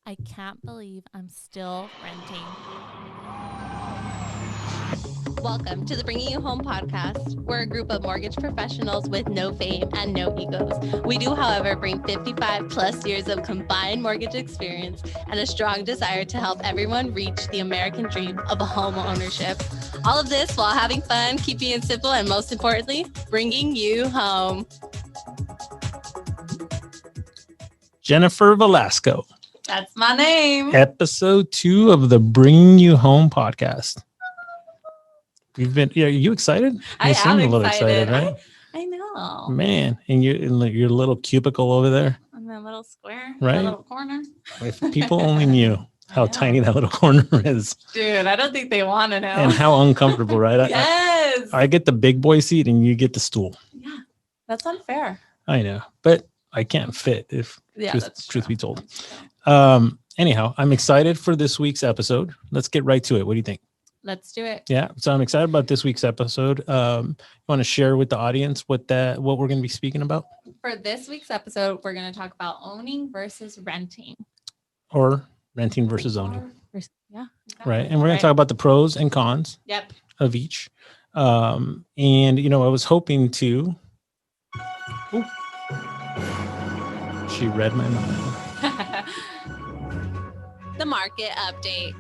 I can't believe I'm still renting. Welcome to the Bringing You Home podcast. We're a group of mortgage professionals with no fame and no egos. We do, however, bring 55 plus years of combined mortgage experience and a strong desire to help everyone reach the American dream of a home ownership. All of this while having fun, keeping it simple, and most importantly, bringing you home. Jennifer Velasco. That's my name. Episode 2 of the Bringing You Home podcast. Are you excited? I You seem am a little excited, right? I know. Man, and your little cubicle over there. In that little square, right? That little corner. If people only knew how tiny that little corner is. Dude, I don't think they want to know. And how uncomfortable, right? Yes. I get the big boy seat and you get the stool. Yeah, that's unfair. I know, but I can't fit if truth be told. Anyhow, I'm excited for this week's episode. Let's get right to it. What do you think? Let's do it. Yeah, so I'm excited about this week's episode. You want to share with the audience what we're going to be speaking about? For this week's episode, we're going to talk about owning versus renting. Or renting versus owning. Yeah. Exactly. Right. And we're going to talk about the pros and cons of each. And, I was hoping to... Ooh. She read my mind. The market update.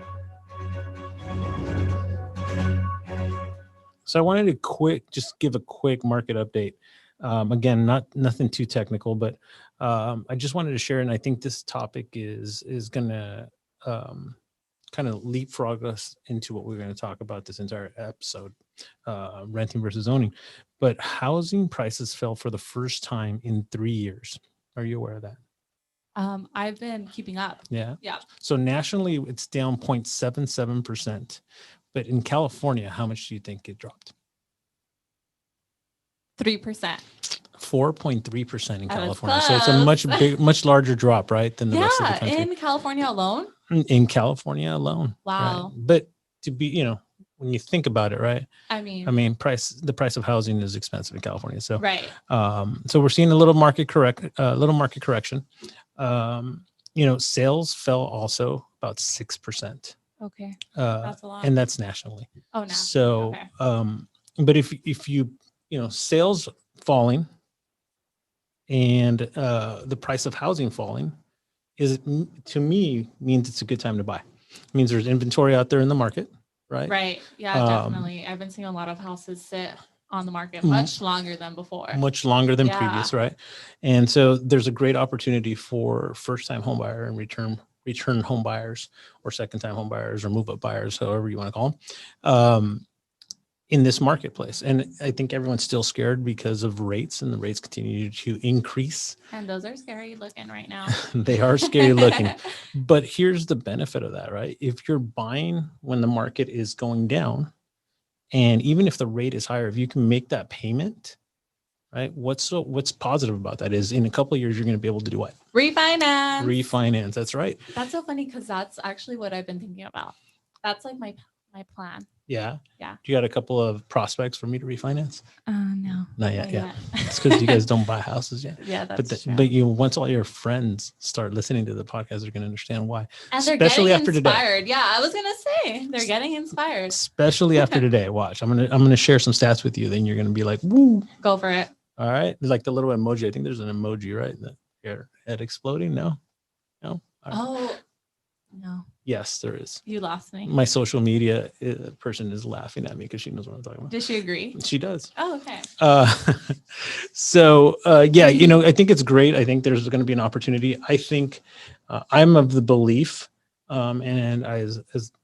So I wanted to just give a quick market update. Again, nothing too technical, but I just wanted to share, and I think this topic is going to kind of leapfrog us into what we're going to talk about this entire episode, renting versus owning. But housing prices fell for the first time in 3 years. Are you aware of that? I've been keeping up. Yeah. Yeah. So nationally, it's down 0.77%. But in California, how much do you think it dropped? 3%. 4.3% in California. So it's a much larger drop, right, than the rest of the country. In California alone? In California alone. Wow. Right? But to be, when you think about it, right? I mean, the price of housing is expensive in California. So right. So we're seeing a little market correction. Sales fell also about 6%. Okay. That's a lot. And that's nationally. Oh, no. So, okay. But if you sales falling and the price of housing falling to me means it's a good time to buy. It means there's inventory out there in the market, right? Right. Yeah, definitely. I've been seeing a lot of houses sit on the market much longer than before. Much longer than previous, right? And so there's a great opportunity for first-time home buyer and return home buyers or second-time home buyers or move-up buyers, however you want to call them, in this marketplace. And I think everyone's still scared because of rates, and the rates continue to increase. And those are scary looking right now. They are scary looking. But here's the benefit of that, right? If you're buying when the market is going down, and even if the rate is higher, if you can make that payment, right? What's positive about that is in a couple of years, you're going to be able to do what? Refinance. That's right. That's so funny because that's actually what I've been thinking about. That's like my plan. Yeah. Yeah. You got a couple of prospects for me to refinance? No. Not yet. Yeah. It's because you guys don't buy houses yet. Yeah, that's true. But once all your friends start listening to the podcast, they're going to understand why. And they're especially getting inspired. Today. Yeah, I was going to say they're getting inspired. Especially after today. Watch. I'm going to share some stats with you. Then you're going to be like, woo. Go for it. All right. Like the little emoji. I think there's an emoji, right? Your head exploding. No. Right. Oh, no. Yes, there is. You lost me. My social media person is laughing at me because she knows what I'm talking about. Does she agree? She does. Oh, okay. I think it's great. I think there's going to be an opportunity. I think I'm of the belief, and as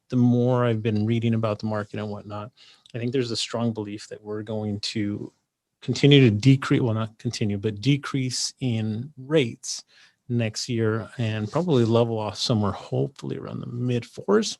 the more I've been reading about the market and whatnot, I think there's a strong belief that we're going to continue to decrease. Well, not continue, but decrease in rates next year and probably level off somewhere hopefully around the mid 4s.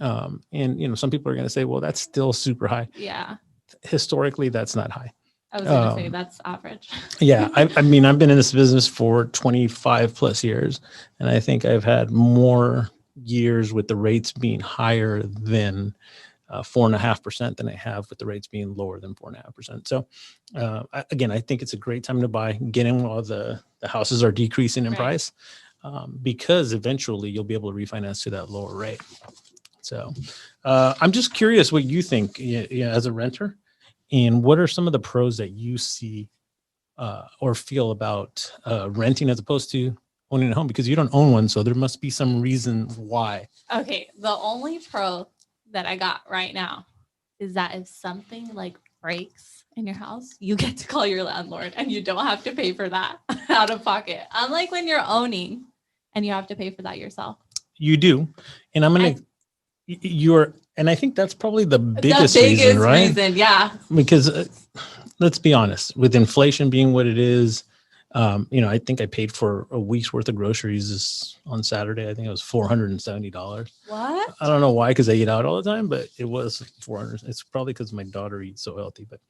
And some people are going to say, well, that's still super high. Yeah. Historically, that's not high. I was going to say that's average. Yeah. I've been in this business for 25 plus years, and I think I've had more years with the rates being higher than 4.5% than I have with the rates being lower than 4.5%. So I think it's a great time to buy. Get in while the houses are decreasing in price. because eventually you'll be able to refinance to that lower rate. So I'm just curious what you think as a renter, and what are some of the pros that you see or feel about renting as opposed to owning a home, because you don't own one. So there must be some reason why. Okay, the only pro that I got right now is that if something like breaks in your house, you get to call your landlord and you don't have to pay for that out of pocket. Unlike when you're owning and you have to pay for that yourself. You do. And I'm going to, and I think that's probably the biggest reason, right? Yeah. Because let's be honest, with inflation being what it is, I think I paid for a week's worth of groceries on Saturday. I think it was $470. What? I don't know why, because I eat out all the time, but it was $400. It's probably because my daughter eats so healthy. But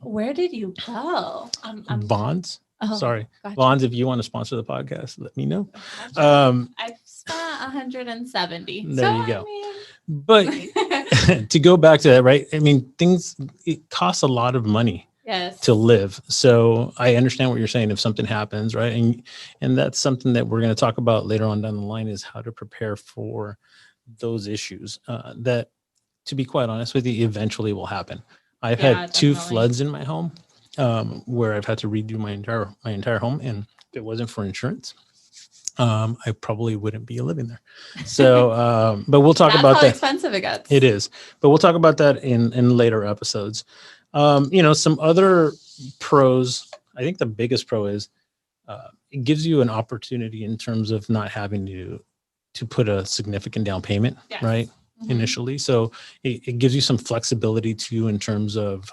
where did you go? Bonds. Oh, Sorry, gotcha. Bonds. If you want to sponsor the podcast, let me know. Gotcha. I've spent 170. There you go. But to go back to that, right? I mean, it costs a lot of money. Yes. To live. So I understand what you're saying if something happens, right? And that's something that we're going to talk about later on down the line, is how to prepare for those issues that, to be quite honest with you, eventually will happen. I've had 2 floods in my home where I've had to redo my entire home, and if it wasn't for insurance, I probably wouldn't be living there. So, but we'll talk about that. That's how expensive it gets. It is, but we'll talk about that in later episodes. Some other pros, I think the biggest pro is it gives you an opportunity in terms of not having to put a significant down payment, yes. Right? Mm-hmm. Initially. So it gives you some flexibility too, in terms of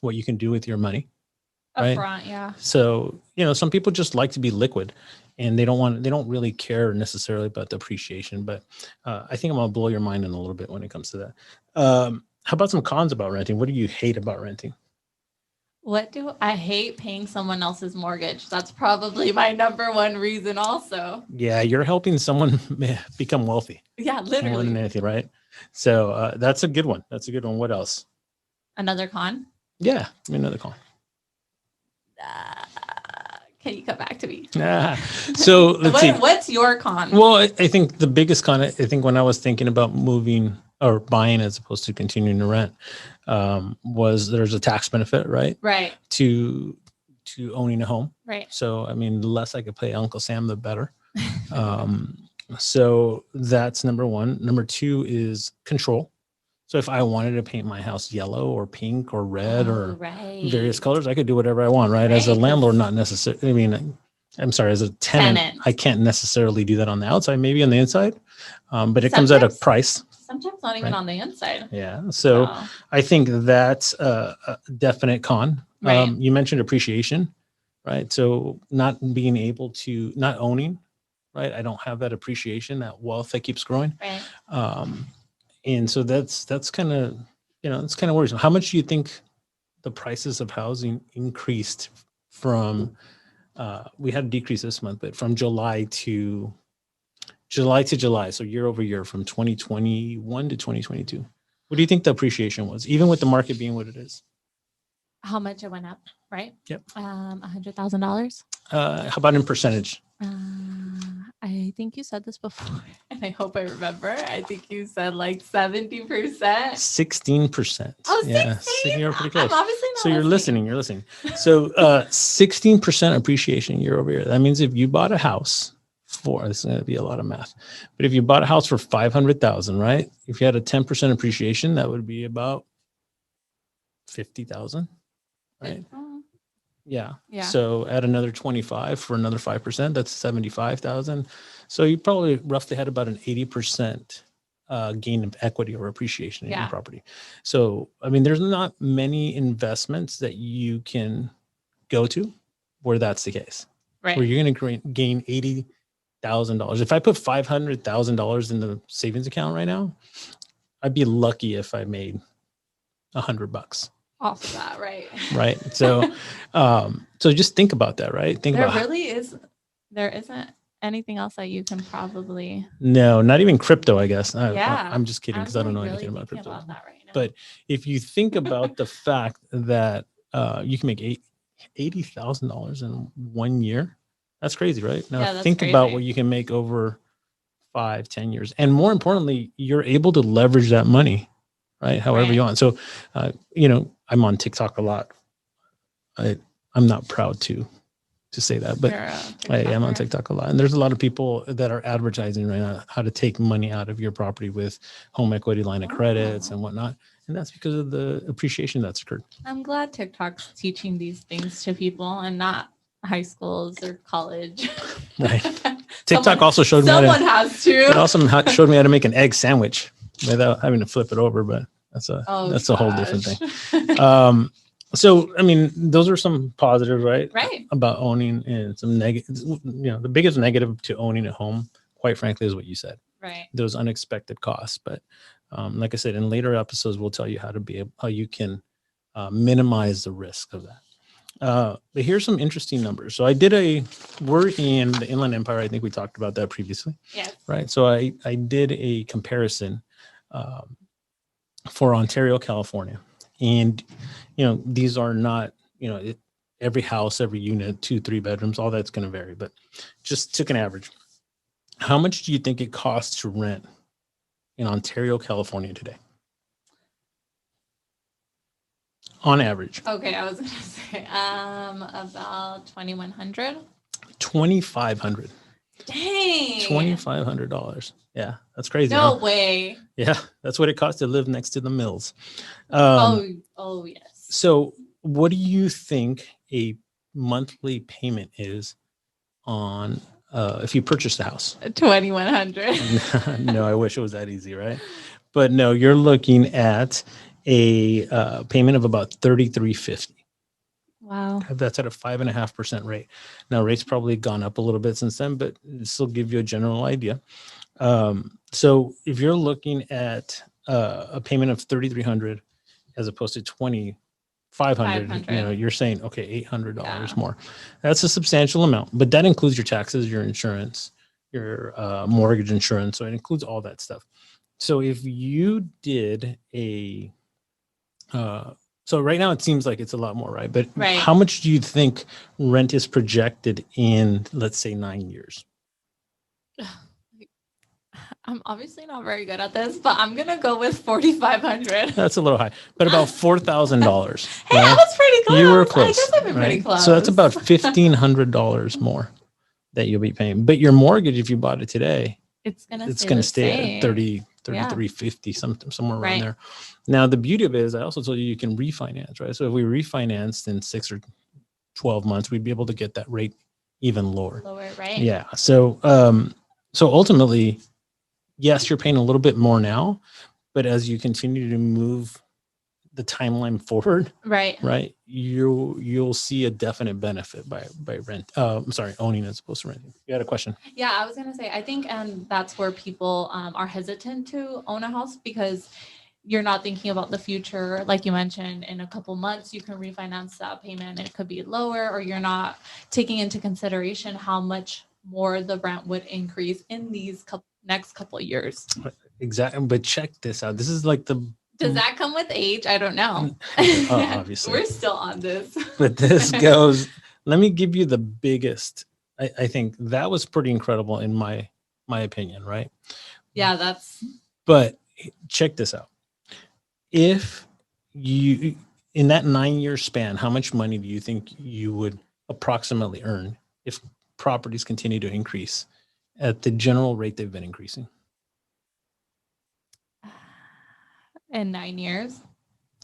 what you can do with your money. Right? Upfront, yeah. So, some people just like to be liquid, and they don't really care necessarily about the appreciation, but I think I'm going to blow your mind in a little bit when it comes to that. How about some cons about renting? What do you hate about renting? I hate paying someone else's mortgage. That's probably my number one reason also. Yeah, you're helping someone become wealthy. Yeah, literally. More than anything, right? So that's a good one. What else? Another con? Yeah, another con. Can you come back to me? So let's see. What's your con? Well, I think the biggest con, when I was thinking about moving or buying as opposed to continuing to rent, was there's a tax benefit, right? Right. To owning a home. Right. So, the less I could pay Uncle Sam, the better. So that's number one. Number two is control. So if I wanted to paint my house yellow or pink or red or various colors, I could do whatever I want, right? As a landlord, not necessarily. I'm sorry, as a tenant, I can't necessarily do that on the outside, maybe on the inside, but it comes at a price. Sometimes not even on the inside. Yeah. So I think that's a definite con. Right. You mentioned appreciation, right? So not being able to, not owning, right? I don't have that appreciation, that wealth that keeps growing. Right. And so that's kind of, it's kind of worrisome. How much do you think the prices of housing increased from, we had a decrease this month, but from July to July, so year over year, from 2021 to 2022. What do you think the appreciation was, even with the market being what it is? How much it went up, right? Yep. $100,000. How about in percentage? I think you said this before, and I hope I remember. I think you said like 70%. 16%. Oh, yeah, 16? You're pretty close. I'm obviously not So you're listening. So 16% appreciation year over year. That means if you bought a house this is going to be a lot of math, but if you bought a house for $500,000, right? If you had a 10% appreciation, that would be about $50,000, right? Yeah. So add another 25 for another 5%. That's 75,000. So you probably roughly had about an 80% gain of equity or appreciation in your property. So, there's not many investments that you can go to where that's the case, right? Where you're going to gain $80,000. If I put $500,000 in the savings account right now, I'd be lucky if I made $100 off of that, right? Right. So, so just think about that, right? There isn't anything else that you can probably. No, not even crypto, I guess. I'm just kidding because I don't know anything about crypto. About that right now. But if you think about the fact that you can make $80,000 in 1 year, That's crazy, right? Now Yeah, that's think about crazy. what you can make over 5-10 years. And more importantly, you're able to leverage that money, right? However Right. you want. So, I'm on TikTok a lot. I'm not proud to say that, but You're a I am on TikToker. TikTok a lot. And there's a lot of people that are advertising right now how to take money out of your property with home equity line of credits and whatnot. And that's because of the appreciation that's occurred. I'm glad TikTok's teaching these things to people and not high schools or college. Right. TikTok also showed me someone has it to. also showed me how to make an egg sandwich without having to flip it over, but that's a whole different thing. So, I mean, those are some positives, right? Right. About owning, and some negative, the biggest negative to owning a home, quite frankly, is what you said. Right. Those unexpected costs. But like I said, in later episodes, we'll tell you how you can minimize the risk of that. But here's some interesting numbers. So we're in the Inland Empire. I think we talked about that previously. Yes. Right. So I did a comparison for Ontario, California. And, these are not, every house, every unit, 2-3 bedrooms, all that's going to vary, but just took an average. How much do you think it costs to rent in Ontario, California today? On average. Okay, I was gonna say about 2,100. 2,500. Dang. $2,500. Yeah, that's crazy. No huh? way. Yeah, that's what it costs to live next to the mills. Oh yes. So what do you think a monthly payment is on if you purchase the house? 2,100. No, I wish it was that easy, right? But no, you're looking at a payment of about $3,350. Wow. That's at a 5.5% rate. Now, rates probably gone up a little bit since then, but still give you a general idea. So if you're looking at a payment of $3,300 as opposed to $2,500, you're saying, okay, $800 more. That's a substantial amount, but that includes your taxes, your insurance, your mortgage insurance. So it includes all that stuff. So if you did so right now it seems like it's a lot more, right? But how much do you think rent is projected in, let's say, 9 years? I'm obviously not very good at this, but I'm gonna go with 4,500. That's a little high, but about $4,000. Hey, I was pretty close. You were close. I guess I've been pretty close. So that's about $1,500 more that you'll be paying. But your mortgage, if you bought it today, it's gonna stay at 3,350, somewhere around there. Now, the beauty of it is I also told you can refinance, right? So if we refinanced in 6 or 12 months, we'd be able to get that rate even lower. Lower, right? Yeah. So ultimately, yes, you're paying a little bit more now, but as you continue to move the timeline forward, right, you'll see a definite benefit by owning as opposed to renting. You had a question? Yeah, I was gonna say, I think, and that's where people are hesitant to own a house because you're not thinking about the future. Like you mentioned, in a couple months, you can refinance that payment. It could be lower, or you're not taking into consideration how much more the rent would increase in these next couple of years. Exactly. But check this out. This is like does that come with age? I don't know. Obviously. We're still on this. But this goes, let me give you the biggest. I think that was pretty incredible in my opinion, right? Yeah, but check this out. If you, in that 9-year span, how much money do you think you would approximately earn if properties continue to increase at the general rate they've been increasing? In 9 years?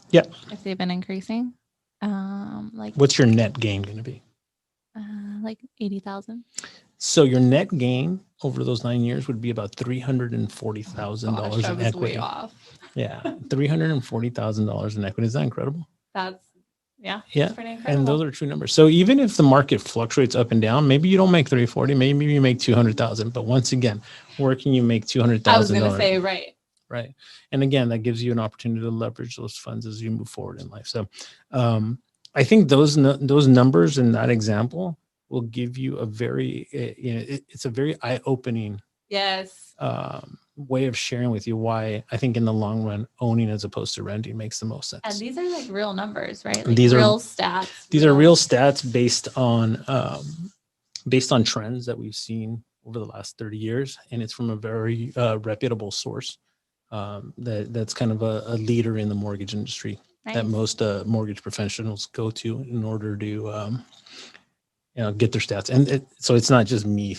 Yeah. If they've been increasing? What's your net gain going to be? Like 80,000. So your net gain over those 9 years would be about $340,000 in equity. Way off. Yeah, $340,000 in equity. Is that incredible? That's pretty incredible. And those are true numbers. So even if the market fluctuates up and down, maybe you don't make 340, maybe you make 200,000. But once again, where can you make $200,000? I was going to say, right. And again, that gives you an opportunity to leverage those funds as you move forward in life. So I think those numbers in that example will give you a very, it's a very eye-opening way of sharing with you why I think in the long run, owning as opposed to renting makes the most sense. And these are like real numbers, right? These are real stats. These are real stats based on based on trends that we've seen over the last 30 years, and it's from a very reputable source that's kind of a leader in the mortgage industry that most mortgage professionals go to in order to get their stats. And so it's not just me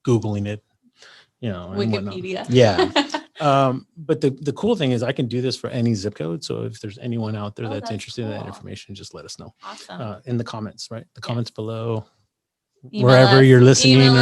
Googling it, Wikipedia. Yeah. But the cool thing is I can do this for any zip code. So if there's anyone out there that's interested in that information, just let us know. Awesome. In the comments, right? The comments below, Email wherever us. you're listening, Email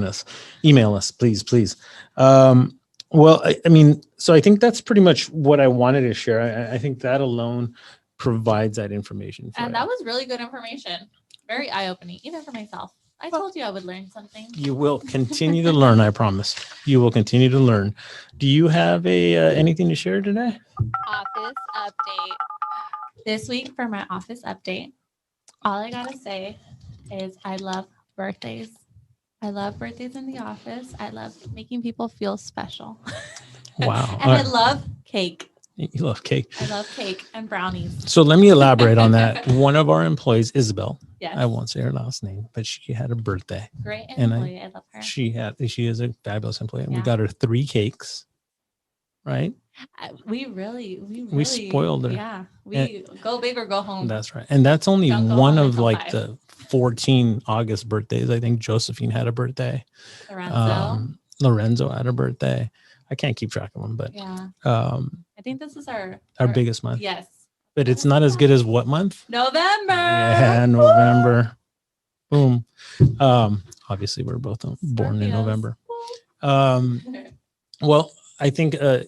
us. Email us, please. Well, I mean, so I think that's pretty much what I wanted to share. I think that alone provides that information. And that was really good information. Very eye-opening, even for myself. I told you I would learn something. You will continue to learn, I promise. You will continue to learn. Do you have anything to share today? Office update. This week for my office update, all I gotta say is I love birthdays. I love birthdays in the office. I love making people feel special. Wow. And I love cake. You love cake. I love cake and brownies. So let me elaborate on that. One of our employees, Isabel, Yes. I won't say her last name, but she had a birthday. Great And employee. I love her. She is a fabulous employee. Yeah. We got her 3 cakes, right? We really spoiled her. Yeah. We go big or go home. That's right. And that's only Don't go one home of until like 5. the 14 August birthdays. I think Josephine had a birthday. Lorenzo had a birthday. I can't keep track of them, but yeah. I think this is our biggest month. Yes. But it's not as good as what month? November. Yeah, November. Boom. Obviously we're both born in November. Well, I think I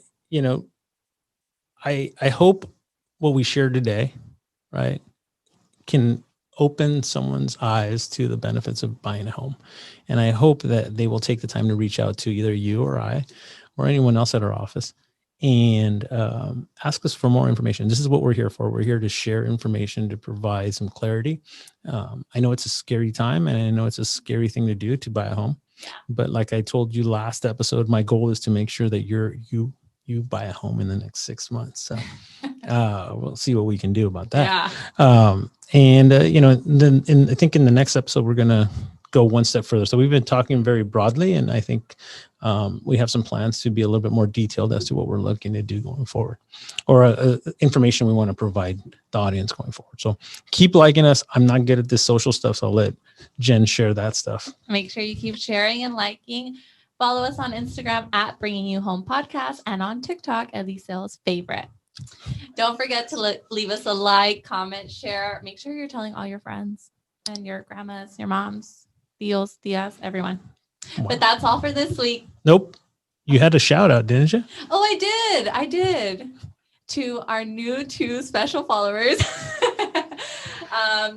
hope what we shared today, right, can open someone's eyes to the benefits of buying a home. And I hope that they will take the time to reach out to either you or I or anyone else at our office and ask us for more information. This is what we're here for. We're here to share information, to provide some clarity. I know it's a scary time, and I know it's a scary thing to do, to buy a home. But like I told you last episode, my goal is to make sure that you buy a home in the next 6 months. So we'll see what we can do about that. Yeah. Then I think in the next episode, we're going to go one step further. So we've been talking very broadly, and I think we have some plans to be a little bit more detailed as to what we're looking to do going forward, or information we want to provide the audience going forward. So keep liking us. I'm not good at this social stuff, so I'll let Jen share that stuff. Make sure you keep sharing and liking. Follow us on Instagram at Bringing You Home Podcast, and on TikTok, Eliseo's Favorite. Don't forget to leave us a like, comment, share. Make sure you're telling all your friends and your grandmas, your moms, tios, tias, everyone. Wow. But that's all for this week. Nope. You had a shout out, didn't you? Oh, I did. To our new 2 special followers.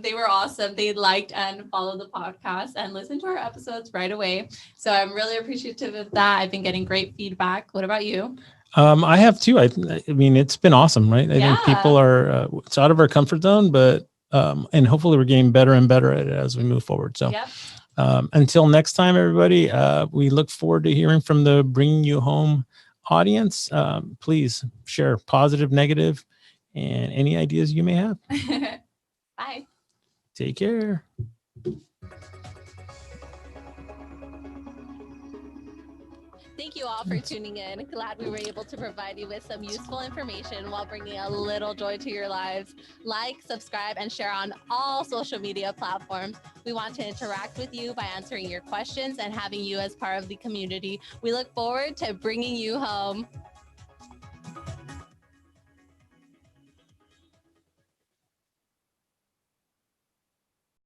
They were awesome. They liked and followed the podcast and listened to our episodes right away. So I'm really appreciative of that. I've been getting great feedback. What about you? I have too. I mean, it's been awesome, right? I think people are, it's out of our comfort zone, but, and hopefully we're getting better and better at it as we move forward. So until next time, everybody, we look forward to hearing from the Bringing You Home audience. Please share positive, negative, and any ideas you may have. Bye. Take care. Thank you all for tuning in. Glad we were able to provide you with some useful information while bringing a little joy to your lives. Like, subscribe, and share on all social media platforms. We want to interact with you by answering your questions and having you as part of the community. We look forward to bringing you home.